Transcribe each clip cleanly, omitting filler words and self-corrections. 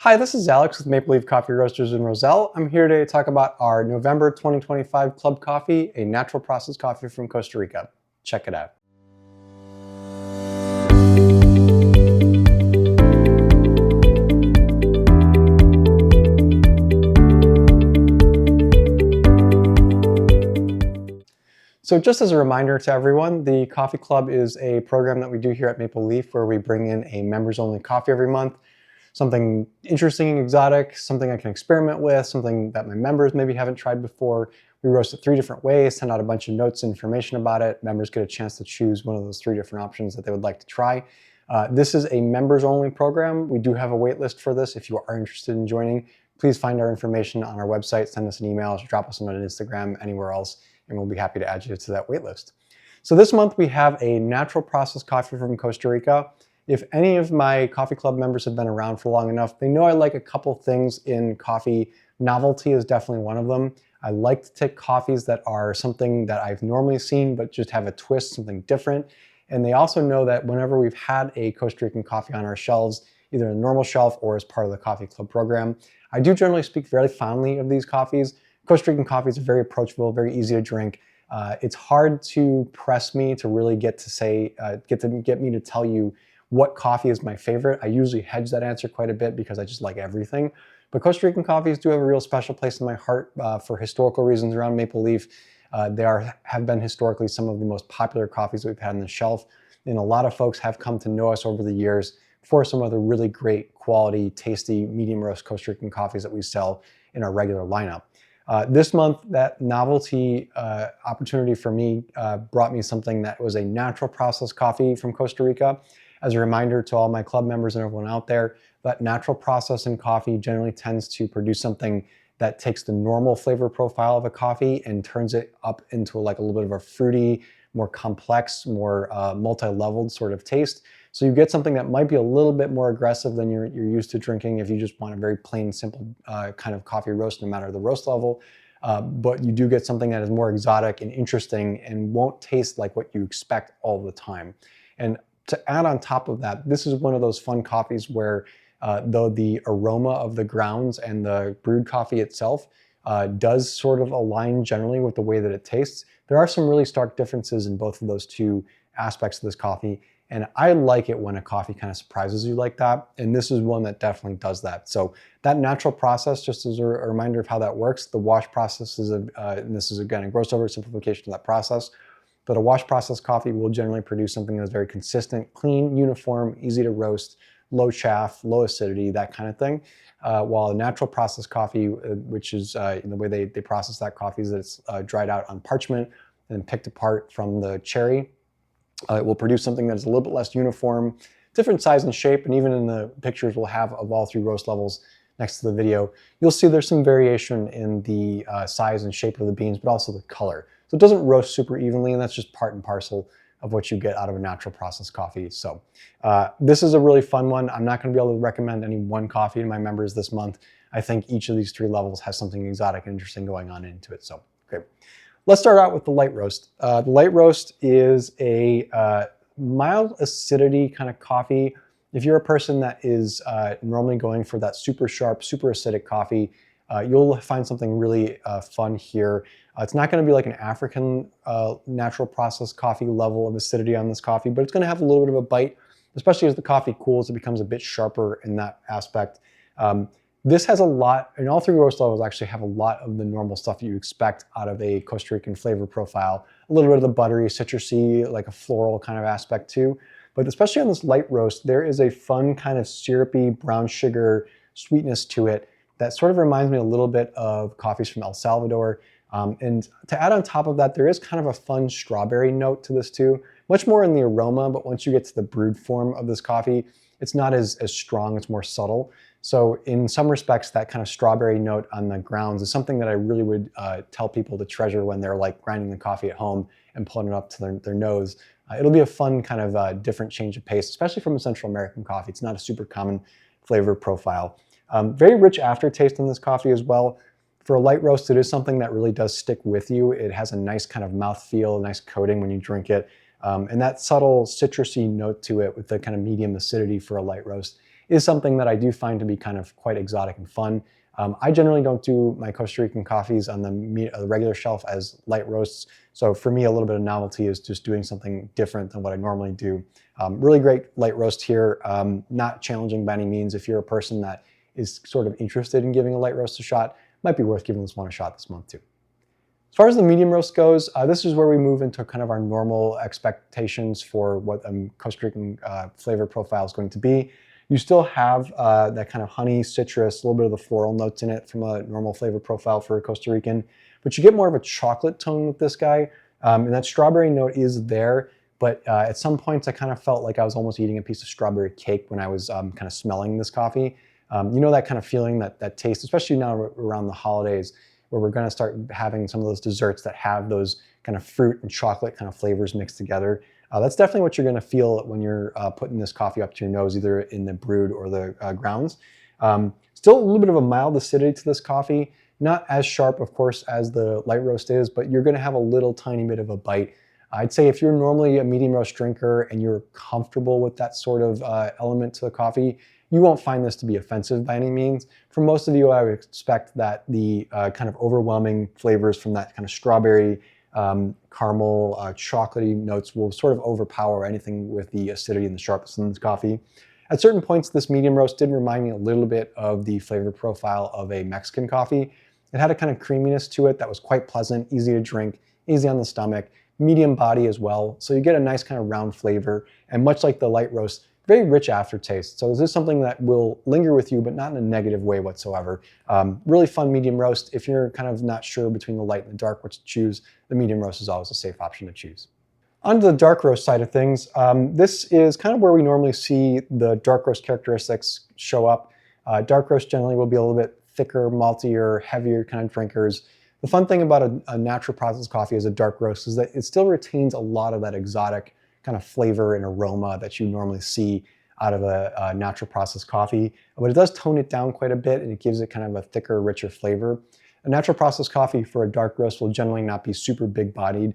Hi, this is Alex with Maple Leaf Coffee Roasters in Roselle. I'm here today to talk about our November 2025 Club Coffee, a natural processed coffee from Costa Rica. Check it out. So just as a reminder to everyone, the Coffee Club is a program that we do here at Maple Leaf where we bring in a members-only coffee every month. Something interesting and exotic, something I can experiment with, something that my members maybe haven't tried before. We roast it 3 different ways, send out a bunch of notes and information about it. Members get a chance to choose one of those 3 different options that they would like to try. This is a members-only program. We do have a wait list for this. If you are interested in joining, please find our information on our website, send us an email, drop us on Instagram, anywhere else, and we'll be happy to add you to that wait list. So this month we have a natural processed coffee from Costa Rica. If any of my Coffee Club members have been around for long enough, they know I like a couple things in coffee. Novelty is definitely one of them. I like to take coffees that are something that I've normally seen, but just have a twist, something different. And they also know that whenever we've had a Costa Rican coffee on our shelves, either a normal shelf or as part of the Coffee Club program, I do generally speak very fondly of these coffees. Costa Rican coffees are very approachable, very easy to drink. It's hard to press me to really get me to tell you what coffee is my favorite. I usually hedge that answer quite a bit because I just like everything. But Costa Rican coffees do have a real special place in my heart for historical reasons around Maple Leaf. They have been historically some of the most popular coffees that we've had on the shelf. And a lot of folks have come to know us over the years for some of the really great quality, tasty, medium roast Costa Rican coffees that we sell in our regular lineup. This month, that novelty opportunity for me brought me something that was a natural processed coffee from Costa Rica. As a reminder to all my club members and everyone out there, that natural process in coffee generally tends to produce something that takes the normal flavor profile of a coffee and turns it up into like a little bit of a fruity, more complex, more multi-leveled sort of taste. So you get something that might be a little bit more aggressive than you're used to drinking if you just want a very plain, simple kind of coffee roast, no matter the roast level. But you do get something that is more exotic and interesting and won't taste like what you expect all the time. And to add on top of that, this is one of those fun coffees where though the aroma of the grounds and the brewed coffee itself does sort of align generally with the way that it tastes, there are some really stark differences in both of those 2 aspects of this coffee. And I like it when a coffee kind of surprises you like that. And this is one that definitely does that. So that natural process, just as a reminder of how that works, the wash process is, and this is again a gross oversimplification of that process, but a wash process coffee will generally produce something that's very consistent, clean, uniform, easy to roast, low chaff, low acidity, that kind of thing. While a natural process coffee, which is the way they process that coffee is that it's dried out on parchment and picked apart from the cherry. It will produce something that is a little bit less uniform, different size and shape, and even in the pictures we'll have of all 3 roast levels next to the video, you'll see there's some variation in the size and shape of the beans, but also the color. So it doesn't roast super evenly, and that's just part and parcel of what you get out of a natural processed coffee. So this is a really fun one. I'm not going to be able to recommend any one coffee to my members this month. I think each of these 3 levels has something exotic and interesting going on into it. So great. Let's start out with the light roast. The light roast is a mild acidity kind of coffee. If you're a person that is normally going for that super sharp, super acidic coffee, you'll find something really fun here. It's not going to be like an African natural processed coffee level of acidity on this coffee, but it's going to have a little bit of a bite, especially as the coffee cools, it becomes a bit sharper in that aspect. This has a lot, and all 3 roast levels actually have a lot of the normal stuff you expect out of a Costa Rican flavor profile. A little bit of the buttery, citrusy, like a floral kind of aspect too. But especially on this light roast, there is a fun kind of syrupy brown sugar sweetness to it that sort of reminds me a little bit of coffees from El Salvador. And to add on top of that, there is kind of a fun strawberry note to this too, much more in the aroma, but once you get to the brewed form of this coffee, it's not as strong, it's more subtle. So in some respects, that kind of strawberry note on the grounds is something that I really would tell people to treasure when they're like grinding the coffee at home and pulling it up to their nose. It'll be a fun kind of different change of pace, especially from a Central American coffee. It's not a super common flavor profile. Very rich aftertaste in this coffee as well. For a light roast, it is something that really does stick with you. It has a nice kind of mouthfeel, a nice coating when you drink it. And that subtle citrusy note to it with the kind of medium acidity for a light roast is something that I do find to be kind of quite exotic and fun. I generally don't do my Costa Rican coffees on the regular shelf as light roasts. So for me, a little bit of novelty is just doing something different than what I normally do. Really great light roast here. Not challenging by any means. If you're a person that is sort of interested in giving a light roast a shot, might be worth giving this one a shot this month too. As far as the medium roast goes, this is where we move into kind of our normal expectations for what a Costa Rican flavor profile is going to be. You still have that kind of honey, citrus, a little bit of the floral notes in it from a normal flavor profile for a Costa Rican, but you get more of a chocolate tone with this guy, and that strawberry note is there, but at some points I kind of felt like I was almost eating a piece of strawberry cake when I was kind of smelling this coffee. You know that kind of feeling, that taste, especially now around the holidays, where we're going to start having some of those desserts that have those kind of fruit and chocolate kind of flavors mixed together. That's definitely what you're going to feel when you're putting this coffee up to your nose, either in the brewed or the grounds. Still a little bit of a mild acidity to this coffee, not as sharp, of course, as the light roast is, but you're going to have a little tiny bit of a bite. I'd say if you're normally a medium roast drinker and you're comfortable with that sort of element to the coffee, you won't find this to be offensive by any means. For most of you, I would expect that the kind of overwhelming flavors from that kind of strawberry, caramel, chocolatey notes will sort of overpower anything with the acidity and the sharpness in this coffee. At certain points, this medium roast did remind me a little bit of the flavor profile of a Mexican coffee. It had a kind of creaminess to it that was quite pleasant, easy to drink, easy on the stomach, medium body as well. So you get a nice kind of round flavor, and much like the light roast, very rich aftertaste. So this is something that will linger with you, but not in a negative way whatsoever. Really fun medium roast. If you're kind of not sure between the light and the dark which to choose, the medium roast is always a safe option to choose. On to the dark roast side of things, this is kind of where we normally see the dark roast characteristics show up. Dark roast generally will be a little bit thicker, maltier, heavier kind of drinkers. The fun thing about a natural processed coffee as a dark roast is that it still retains a lot of that exotic kind of flavor and aroma that you normally see out of a natural processed coffee, but it does tone it down quite a bit and it gives it kind of a thicker, richer flavor. A natural processed coffee for a dark roast will generally not be super big bodied.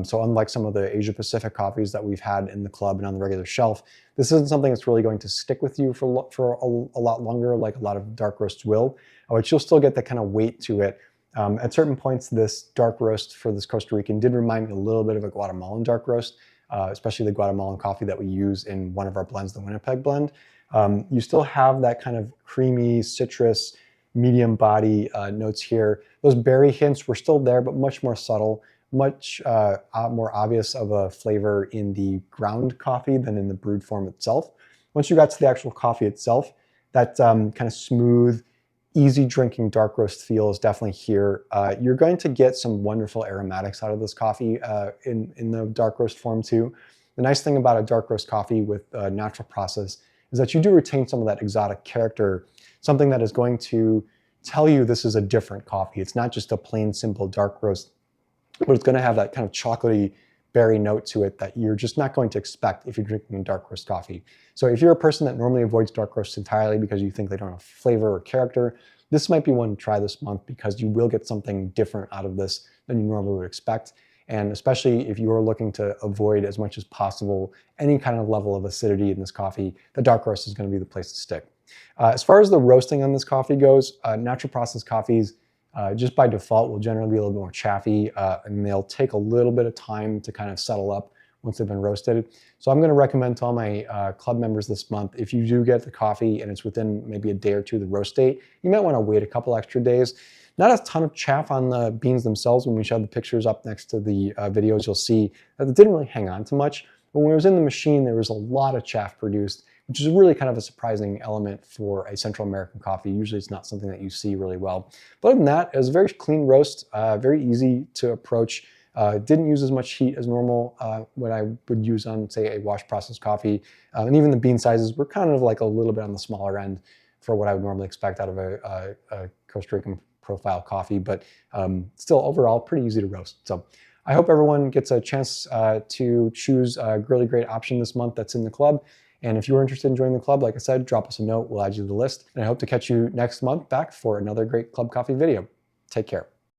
So unlike some of the Asia Pacific coffees that we've had in the club and on the regular shelf, this isn't something that's really going to stick with you for a lot longer, like a lot of dark roasts will, but you'll still get that kind of weight to it. At certain points, this dark roast for this Costa Rican did remind me a little bit of a Guatemalan dark roast, especially the Guatemalan coffee that we use in one of our blends, the Winnipeg blend. You still have that kind of creamy citrus, medium body notes here. Those berry hints were still there, but much more subtle, much more obvious of a flavor in the ground coffee than in the brewed form itself. Once you got to the actual coffee itself, that kind of smooth, easy drinking dark roast feel is definitely here. You're going to get some wonderful aromatics out of this coffee in the dark roast form too. The nice thing about a dark roast coffee with a natural process is that you do retain some of that exotic character, something that is going to tell you this is a different coffee. It's not just a plain, simple dark roast, but it's going to have that kind of chocolatey berry note to it that you're just not going to expect if you're drinking a dark roast coffee. So if you're a person that normally avoids dark roasts entirely because you think they don't have flavor or character, this might be one to try this month because you will get something different out of this than you normally would expect. And especially if you're looking to avoid as much as possible any kind of level of acidity in this coffee, the dark roast is going to be the place to stick. As far as the roasting on this coffee goes, natural processed coffees just by default will generally be a little bit more chaffy, and they'll take a little bit of time to kind of settle up once they've been roasted. So I'm going to recommend to all my club members this month, if you do get the coffee and it's within maybe a day or two of the roast date, you might want to wait a couple extra days. Not a ton of chaff on the beans themselves. When we show the pictures up next to the videos, you'll see that it didn't really hang on to much. But when it was in the machine, there was a lot of chaff produced, which is really kind of a surprising element for a Central American coffee. Usually it's not something that you see really well. But other than that, it was a very clean roast, very easy to approach. Didn't use as much heat as normal what I would use on, say, a wash processed coffee. And even the bean sizes were kind of like a little bit on the smaller end for what I would normally expect out of a Costa Rican profile coffee, but still overall pretty easy to roast. So I hope everyone gets a chance to choose a really great option this month that's in the club. And if you're interested in joining the club, like I said, drop us a note. We'll add you to the list. And I hope to catch you next month back for another great Club Coffee video. Take care.